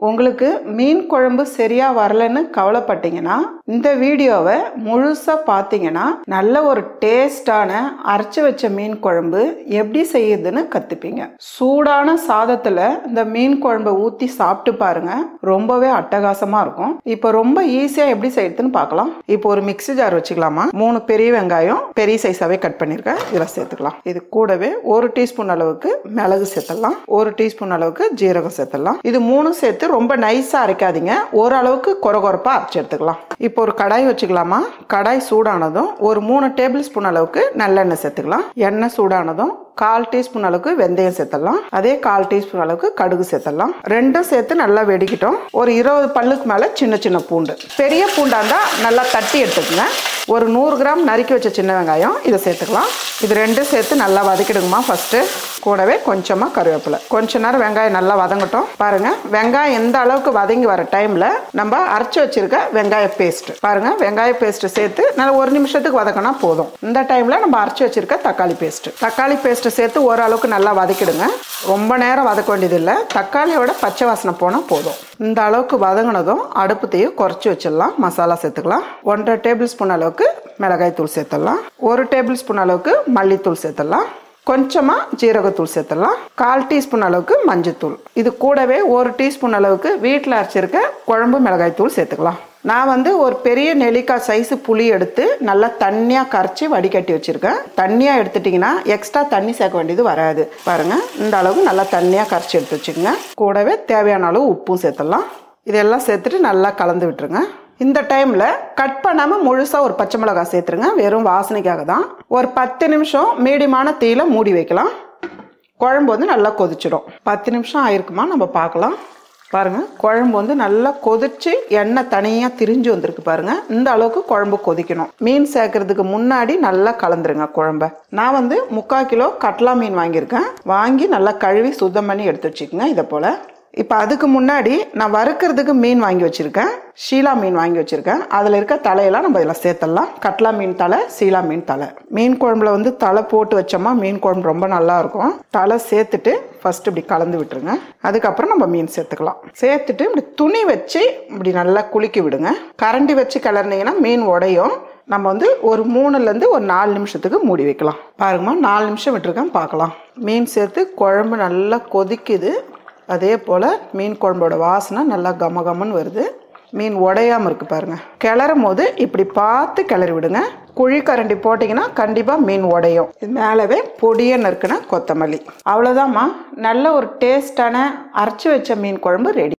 உங்களுக்கு மீன் குழம்பு சரியா வரலன்னு கவலைப்பட்டீங்கன்னா இந்த வீடியோவை முழுசா பார்த்தீங்கன்னா நல்ல ஒரு டேஸ்டான அரைச்சு வச்ச மீன் குழம்பு எப்படி செய்யுதுன்னு கத்துப்பீங்க. சூடான சாதத்துல இந்த மீன் குழம்பை ஊத்தி சாப்பிட்டு பாருங்க, ரொம்பவே அட்டகாசமா இருக்கும். இப்போ ரொம்ப ஈஸியா எப்படி செய்யுதுன்னு பார்க்கலாம். இப்போ ஒரு மிக்ஸி ஜார் வச்சுக்கலாமா. 3 பெரிய வெங்காயம் பெரிய சைஸாவே கட் பண்ணிருக்கேன், இதில் சேர்த்துக்கலாம். இது கூடவே 1 டீஸ்பூன் அளவுக்கு மிளகு சேர்த்துடலாம், 1 டீஸ்பூன் அளவுக்கு ஜீரகம் சேர்த்துடலாம். இது 3 சேர்த்து ரொம்ப நைஸா அரைக்காதீங்க, ஓரளவுக்கு கொரகொரப்பா அரைச்சு எடுத்துக்கலாம். இப்போ ஒரு கடாய் வச்சுக்கலாமா. கடாய் சூடானதும் ஒரு 3 டேபிள் ஸ்பூன் அளவுக்கு நல்லெண்ணெய் சேர்த்துக்கலாம். எண்ணெய் சூடானதும் 1/4 டீஸ்பூன் அளவுக்கு வெந்தயம் சேர்த்துடலாம். அதே 1/4 டீஸ்பூன் அளவுக்கு கடுகு சேர்த்துடலாம். ரெண்டும் சேர்த்து நல்லா வெடிக்கிட்டோம். ஒரு 20 பல்லுக்கு மேல சின்ன சின்ன பூண்டு, பெரிய பூண்டா இருந்தா நல்லா தட்டி எடுத்துக்கங்க. ஒரு 100 கிராம் நறுக்கி வச்ச சின்ன வெங்காயம் இதை சேர்த்துக்கலாம். இது ரெண்டும் சேர்த்து நல்லா வதக்கிடுங்கம்மா. ஃபர்ஸ்ட் கூடவே கொஞ்சமா கருவேப்பிலை. கொஞ்ச நேரம் வெங்காயம் நல்லா வதங்கட்டும். பாருங்க, வெங்காயம் எந்த அளவுக்கு வதங்கி வர டைம்ல நம்ம அரைச்சு வச்சிருக்க வெங்காய பேஸ்ட் பாருங்க, வெங்காய பேஸ்ட் சேர்த்து நல்லா 1 நிமிஷத்துக்கு வதக்கினா போதும். இந்த டைம்ல நம்ம அரைச்சு வச்சிருக்க தக்காளி பேஸ்ட் சேர்த்து ஓரளவுக்கு நல்லா வதக்கிடுங்க. ரொம்ப நேரம் வதக்க வேண்டியது இல்லை, தக்காளியோட பச்சை வாசனை போனா போதும். இந்த அளவுக்கு வதங்கினதும் அடுப்பு தீயை குறைச்சி வச்சிடலாம். மசாலா சேர்த்துக்கலாம். 1/2 டேபிள் ஸ்பூன் அளவுக்கு மிளகாய் தூள் சேர்த்துடலாம். 1 டேபிள் ஸ்பூன் அளவுக்கு மல்லித்தூள் சேர்த்துடலாம். கொஞ்சமா ஜீரகத்தூள் சேர்த்துடலாம். 1/4 டீஸ்பூன் அளவுக்கு மஞ்சத்தூள். இது கூடவே 1 டீஸ்பூன் அளவுக்கு வீட்டில் அரைச்சிருக்க குழம்பு மிளகாய் தூள் சேர்த்துக்கலாம். நான் ஒரு பெரிய நெல்லிக்காய் சைஸ் புளி எடுத்து நல்லா தண்ணியா கரைச்சி வடிகட்டி வச்சிருக்கேன். தண்ணியா எடுத்துட்டீங்கன்னா எக்ஸ்ட்ரா தண்ணி சேர்க்க வேண்டியது வராது. பாருங்க, இந்த அளவுக்கு நல்லா தண்ணியா கரைச்சி எடுத்து வச்சுக்கோங்க. கூடவே தேவையான அளவு உப்பும் சேர்த்துடலாம். இதெல்லாம் சேர்த்துட்டு நல்லா கலந்து விட்டுருங்க. இந்த டைம்ல கட் பண்ணாம முழுசா ஒரு பச்சை மிளகாய் சேர்த்துருங்க, வெறும் வாசனைக்காக தான். ஒரு 10 நிமிஷம் மீடியமான தீயில மூடி வைக்கலாம். குழம்பு நல்லா கொதிச்சிடும். 10 நிமிஷம் ஆயிருக்குமா, நம்ம பார்க்கலாம். பாருங்க, குழம்பு நல்லா கொதிச்சு எண்ணெய் தனியா திரிஞ்சு வந்திருக்கு பாருங்க. இந்த அளவுக்கு குழம்பு கொதிக்கணும். மீன் சேர்க்கறதுக்கு முன்னாடி நல்லா கலந்துருங்க குழம்ப. நான் 3/4 கிலோ கட்லா மீன் வாங்கியிருக்கேன். வாங்கி நல்லா கழுவி சுத்தம் பண்ணி எடுத்து வச்சுக்கோங்க. இதை போல இப்போ அதுக்கு முன்னாடி நான் வறுக்கிறதுக்கு மீன் வாங்கி வச்சிருக்கேன், ஷீலா மீன் வாங்கி வச்சிருக்கேன். அதில் இருக்க தலையெல்லாம் நம்ம இதில் சேர்த்துடலாம். கட்லா மீன் தலை, ஷீலா மீன் தலை. மீன் குழம்புல தலை போட்டு வச்சோமா மீன் குழம்பு ரொம்ப நல்லா இருக்கும். தலை சேர்த்துட்டு ஃபர்ஸ்ட் இப்படி கலந்து விட்டுருங்க. அதுக்கப்புறம் நம்ம மீன் சேர்த்துக்கலாம். சேர்த்துட்டு இப்படி துணி வச்சு இப்படி நல்லா குலுக்கி விடுங்க. கரண்டி வச்சு கிளறினீங்கன்னா மீன் உடையும். நம்ம ஒரு 3லேருந்து ஒரு 4 நிமிஷத்துக்கு மூடி வைக்கலாம். பாருங்கம்மா, 4 நிமிஷம் விட்டுருக்கேன், பார்க்கலாம். மீன் சேர்த்து குழம்பு நல்லா கொதிக்குது. அதே போல் மீன் குழம்போட வாசனை நல்லா கமகமன்னு வருது. மீன் உடையாமல் இருக்குது பாருங்கள். கிளறும் போது இப்படி பார்த்து கிளறி விடுங்க. குழி கரண்டி போட்டிங்கன்னா கண்டிப்பாக மீன் உடையும். இது மேலவே பொடியை நறுக்குன கொத்தமல்லி. அவ்வளோதாம்மா, நல்ல ஒரு டேஸ்டான அரைச்சி வச்ச மீன் குழம்பு ரெடி.